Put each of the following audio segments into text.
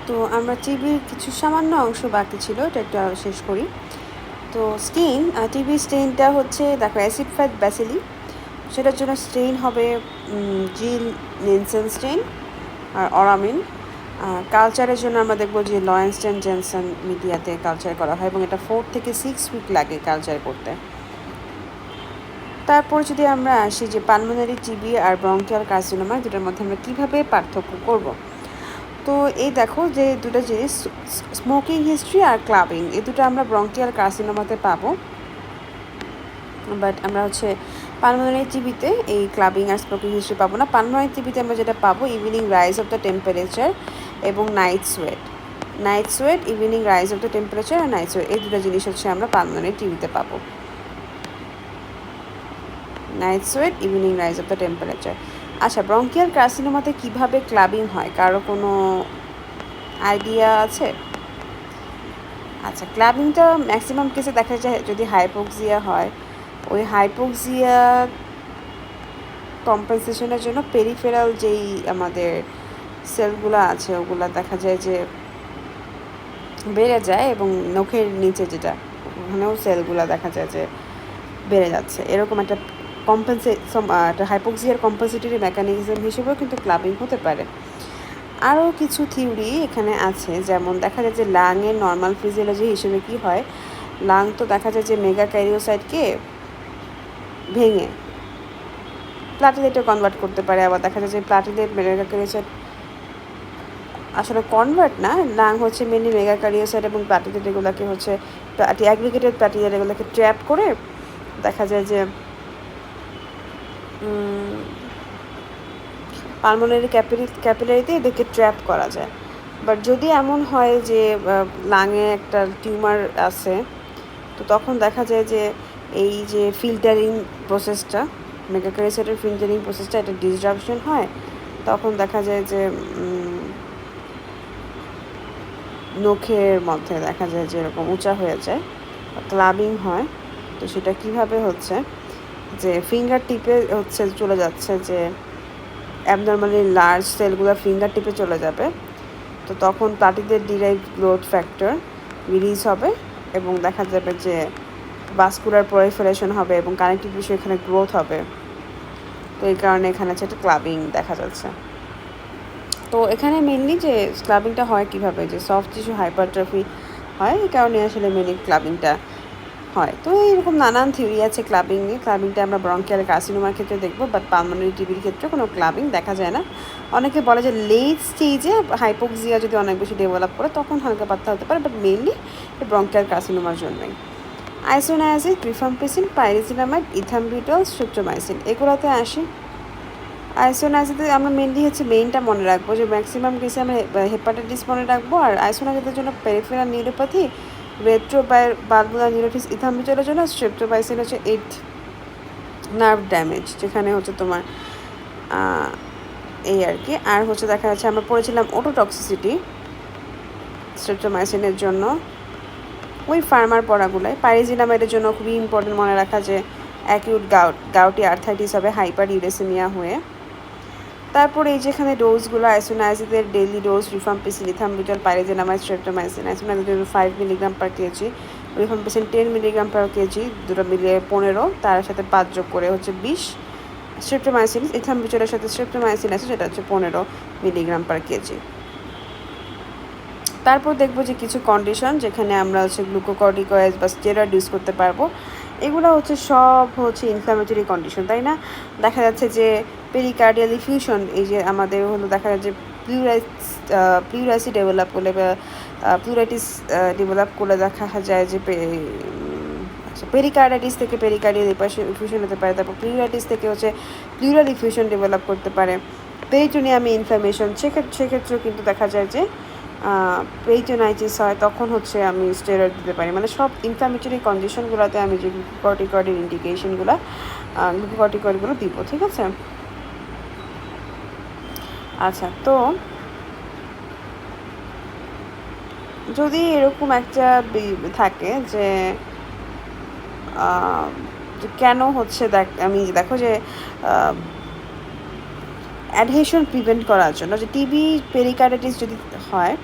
তো আমরা টিভির কিছু সামান্য অংশ বাকি ছিল, এটা একটু শেষ করি। তো স্টেইন, টিভির স্টেইনটা হচ্ছে দেখো অ্যাসিড ফ্যাট ব্যাসিলি, সেটার জন্য স্টেইন হবে জিল নিনসেন স্টেইন আর অরামিন। কালচারের জন্য আমরা দেখবো যে লয়েনস্টেন জেনসন মিডিয়াতে কালচার করা হয় এবং এটা 4 থেকে 6 উইক লাগে কালচার করতে। তারপর যদি আমরা আসি যে পালমোনারি টিবি আর ব্রঙ্কিয়াল কার্সিনোমা, দুটোর মধ্যে আমরা কীভাবে পার্থক্য করব। তো এই দেখো যে দুটো জিনিস, স্মোকিং হিস্ট্রি আর ক্লাবিং, এই দুটো আমরা ব্রঙ্কিয়াল কার্সিনোমাতে পাবো, বাট আমরা হচ্ছে পালমোনারি টিবিতে এই ক্লাবিং আর স্মোকিং হিস্ট্রি পাবো না। পালমোনারি টিবিতে আমরা যেটা পাবো evening rise of the temperature এবং night sweat, evening rise of the temperature আর নাইট সোয়েট, এই দুটো জিনিস হচ্ছে আমরা পালমোনারি টিবিতে পাবো। Night sweat, evening rise of the temperature. আচ্ছা, ব্রঙ্কিয়াল কার্সিনোমাতে কীভাবে ক্লাবিং হয়, কারো কোনো আইডিয়া আছে? আচ্ছা, ক্লাবিংটা ম্যাক্সিমাম কেসে দেখা যায় যদি হাইপোক্সিয়া হয়, ওই হাইপোক্সিয়া কম্পেনসেশনের জন্য পেরিফেরাল যেই আমাদের সেলগুলো আছে ওগুলো দেখা যায় যে বেড়ে যায়, এবং নখের নিচে যেটা ওখানেও সেলগুলো দেখা যায় যে বেড়ে যাচ্ছে। এরকম একটা একটা হাইপোক্সিয়ার কম্পেনসেটরি মেকানিজম হিসেবেও কিন্তু ক্লাবিং হতে পারে। আরও কিছু থিওরি এখানে আছে, যেমন দেখা যায় যে লাংয়ের নর্মাল ফিজিওলজি হিসেবে কি হয়, লাং তো দেখা যায় যে মেগাক্যারিওসাইটকে ভেঙে প্লাটিলেটে কনভার্ট করতে পারে, আবার দেখা যায় যে প্লাটিলেট মেগাক্যারিওসাইট আসলে কনভার্ট না, লাং হচ্ছে মেনলি মেগাক্যারিওসাইট এবং প্লাটিলেট এগুলোকে হচ্ছে অ্যাগ্রিগেটেড প্লাটিলেট এগুলোকে ট্র্যাপ করে দেখা যায় যে পালমোনারি ক্যাপিলারিতে এদেরকে ট্র্যাপ করা যায়। বাট যদি এমন হয় যে লাংয়ে একটা টিউমার আছে, তো তখন দেখা যায় যে এই যে ফিল্টারিং প্রসেসটা, মেগাক্যারিওসাইটের ফিল্টারিং প্রসেসটা, এটা ডিসরাপশন হয়, তখন দেখা যায় যে নখের মধ্যে দেখা যায় যে এরকম উঁচা হয়ে যায়, ক্লাবিং হয়। তো সেটা কিভাবে হচ্ছে যে ফিঙ্গার টিপে হচ্ছে চলে যাচ্ছে, যে অ্যাবনর্মালি লার্জ সেলগুলো ফিঙ্গার টিপে চলে যাবে, তো তখন platelet derived growth factor release হবে এবং দেখা যাবে যে ভাস্কুলার প্রলিফারেশন হবে এবং কানেকটিভ টিস্যু এখানে গ্রোথ হবে। তো এই কারণে এখানে হচ্ছে একটা ক্লাবিং দেখা যাচ্ছে। তো এখানে মেনলি যে ক্লাবিংটা হয় কীভাবে, যে সফট টিস্যু হাইপারট্রফি হয়, এই কারণে আসলে মেনলি ক্লাবিংটা হয়। তো এইরকম নানান থিওরি আছে ক্লাবিং নিয়ে। ক্লাবিংটা আমরা ব্রঙ্কিয়াল কার্সিনোমার ক্ষেত্রে দেখবো, বাট পালমোনারি টিবির ক্ষেত্রে কোনো ক্লাবিং দেখা যায় না। অনেকে বলে যে লেট স্টেজে হাইপোক্সিয়া যদি অনেক বেশি ডেভেলপ করে তখন হালকা পাতলা হতে পারে, বাট মেনলি ব্রঙ্কিয়াল কার্সিনোমার জন্যই। আইসোনায়াজিড, রিফাম্পিসিন, পাইরিজিনামাইড, ইথাম্বিউটল, স্ট্রিপ্টোমাইসিন, এগুলোতে আসি। আইসোনায়াজিডে আমরা মেনলি হচ্ছে মেইনটা মনে রাখবো, যে ম্যাক্সিমাম কেসে আমরা হেপাটাইটিস মনে রাখবো, আর আইসোনায়াজিডের জন্য পেরিফেরাল নিউরোপ্যাথি, রেট্রোবালভুলার নিউরোটিস, ইথাম্বিউটলের জন্য স্ট্রেপ্টোমাইসিন হচ্ছে 8 নার্ভ ড্যামেজ, যেখানে হচ্ছে তোমার এই আর কি। আর হচ্ছে দেখা যাচ্ছে আমরা পড়েছিলাম ওটোটক্সিসিটি স্ট্রেপ্টোমাইসিনের জন্য, ওই ফার্মার পড়াগুলোয়। পাইরিজিনামাইডের জন্য খুবই ইম্পর্টেন্ট মনে রাখা যে অ্যাকিউট গাউটি আর্থাইটিস হবে হাইপার ইউরেসিমিয়া হয়ে। তারপর এই যেখানে ডোজগুলো, আইসোনায়াজিডের daily dose rifampicin, ethambutol, pyrazinamide, streptomycin. Isoniazid 5 milligram per KG, rifampicin 10 milligram per KG, দুটো মিলিয়ে 15, তার সাথে 5 যোগ করে হচ্ছে 20। স্ট্রেপ্টোমাইসিন, ইথাম্বিউটলের সাথে স্ট্রেপ্টোমাইসিন আছে, যেটা হচ্ছে 15 মিলিগ্রাম পার কেজি। তারপর দেখবো যে কিছু কন্ডিশন যেখানে আমরা হচ্ছে গ্লুকোকর্টিকয়েড বা স্টেরয়েড ইউজ করতে পারবো। এগুলো হচ্ছে সব হচ্ছে ইনফ্ল্যামেটরি কন্ডিশন, তাই না? দেখা যাচ্ছে যে পেরিকার্ডিয়াল ইফিউশন, এই যে আমাদের হলো দেখা যাচ্ছে প্লিউরাসি ডেভেলপ করলে বা প্লুরাইটিস ডেভেলপ করলে দেখা যায় যে পেরিকার্ডাইটিস থেকে পেরিকার্ডিয়াল ইফিউশন হতে পারে। তারপর প্লিউরাইটিস থেকে হচ্ছে প্লিউরাল ইফিউশন ডেভেলপ করতে পারে। পেরিটোনিয়াম ইনফ্ল্যামেশন, সেক্ষেত্রেও কিন্তু দেখা যায় যে পেরিটোনাইটিস হয়, তখন হচ্ছে আমি স্টেরয়েড দিতে পারি। মানে সব ইনফ্ল্যামেটরি কন্ডিশনগুলোতে আমি যে গ্লুকোকর্টিকয়েডের ইন্ডিকেশনগুলো গ্লুকোকর্টিকয়েডগুলো দিব, ঠিক আছে? আচ্ছা, তো যদি এরকম একটা থাকে যে কেন হচ্ছে আমি দেখো যে অ্যাডহেশন প্রিভেন্ট করার জন্য, যে টিবি পেরিকার্ডাইটিস যদি হয়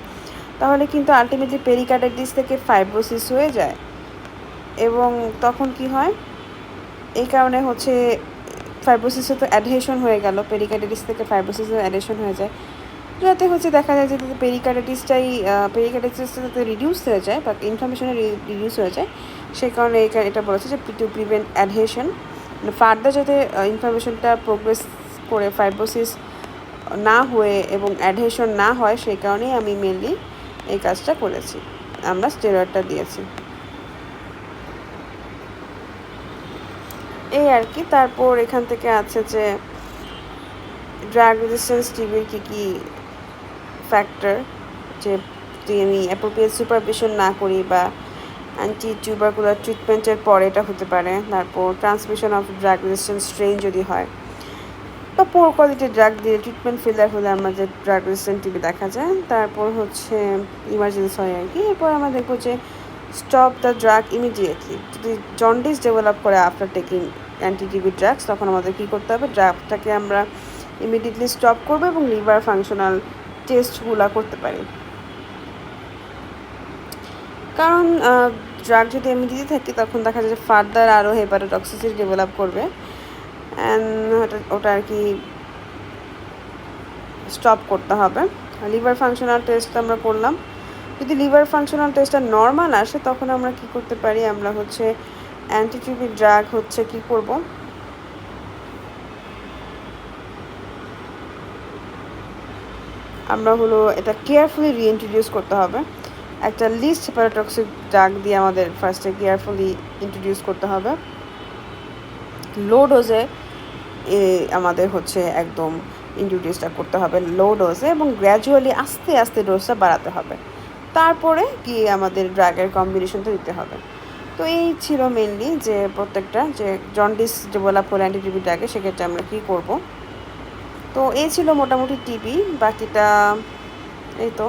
তাহলে কিন্তু আলটিমেটলি পেরিকার্ডাইটিস থেকে ফাইব্রোসিস হয়ে যায়, এবং তখন কি হয়, এই কারণে হচ্ছে ফাইব্রোসিসে তো অ্যাডহেশন হয়ে গেল, পেরিকার্ডাইটিস থেকে ফাইব্রোসিসে অ্যাডহেশন হয়ে যায়, যাতে হচ্ছে দেখা যায় যে পেরিকার্ডাইটিসটা যাতে রিডিউস হয়ে যায় বা ইনফ্লামেশনে রিডিউস হয়ে যায়। সেই কারণে এটা বলেছে যে টু প্রিভেন্ট অ্যাডহেশন, মানে ফার্দার যাতে ইনফ্লামেশনটা প্রোগ্রেস করে ফাইব্রোসিস না হয়ে এবং অ্যাডহেশন না হয়, সেই কারণেই আমি মেনলি এই কাজটা করেছি, আমরা স্টেরয়েডটা দিয়েছি এই আর কি। তারপর এখান থেকে আছে যে ড্রাগ রেজিস্ট্যান্স টিবির কী কী ফ্যাক্টর, যে যদি আমি অ্যাপ্রোপ্রিয়েট সুপারভিশন না করি বা অ্যান্টি টিউবারকুলার ট্রিটমেন্টের পরে এটা হতে পারে। তারপর transmission of drug resistance strain যদি হয়, বা পোর কোয়ালিটির ড্রাগ দিয়ে ট্রিটমেন্ট ফেলার হলে আমাদের ড্রাগ রেজিস্ট্যান্ট টিবি দেখা যায়। তারপর হচ্ছে ইমার্জেন্সি হয় আর কি। এরপর আমরা দেখবো যে স্টপ দ্য ড্রাগ ইমিডিয়েটলি, যদি জন্ডিস ডেভেলপ করে after taking anti TB drugs, তখন আমাদের কী করতে হবে, ড্রাগটাকে আমরা ইমিডিয়েটলি স্টপ করবো এবং লিভার ফাংশনাল টেস্টগুলো করতে পারি। কারণ ড্রাগ যদি আমি দিতে থাকি তখন দেখা যায় যে ফার্দার আরও হেপাটোটক্সিসিটি ডেভেলপ করবে, অ্যান্ড ওটা আর কি স্টপ করতে হবে। লিভার ফাংশনাল টেস্ট আমরা করলাম, যদি লিভার ফাংশনাল টেস্টটা নর্মাল আসে তখন আমরা কি করতে পারি, আমরা হচ্ছে অ্যান্টিটিউবিক ড্রাগ হচ্ছে কি করব, আমরা হলো এটা কেয়ারফুলি রিইন্ট্রোডিউস করতে হবে। একটা লিস্ট হেপাটোটক্সিক ড্রাগ দিয়ে আমাদের ফার্স্টে কেয়ারফুলি ইন্ট্রোডিউস করতে হবে, লো ডোজে আমাদের হচ্ছে একদম ইন্ট্রোডিউসটা করতে হবে লো ডোজে, এবং গ্র্যাজুয়ালি আস্তে আস্তে ডোজটা বাড়াতে হবে, তারপরে কি আমাদের ড্রাগের কম্বিনেশনটা দিতে হবে। তো এই ছিল মেনলি যে প্রত্যেকটা, যে জন্ডিস ডেভেলপ হলে অ্যান্টিটিবি ড্রাগে সেক্ষেত্রে আমরা কী করব। তো এই ছিল মোটামুটি টিবি, বাকিটা এই তো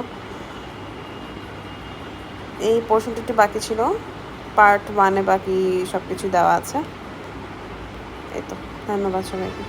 এই পোর্শনটা একটু বাকি ছিল, পার্ট 1-এ বাকি সব কিছু দেওয়া আছে। এই তো, ধন্যবাদ সবাইকে।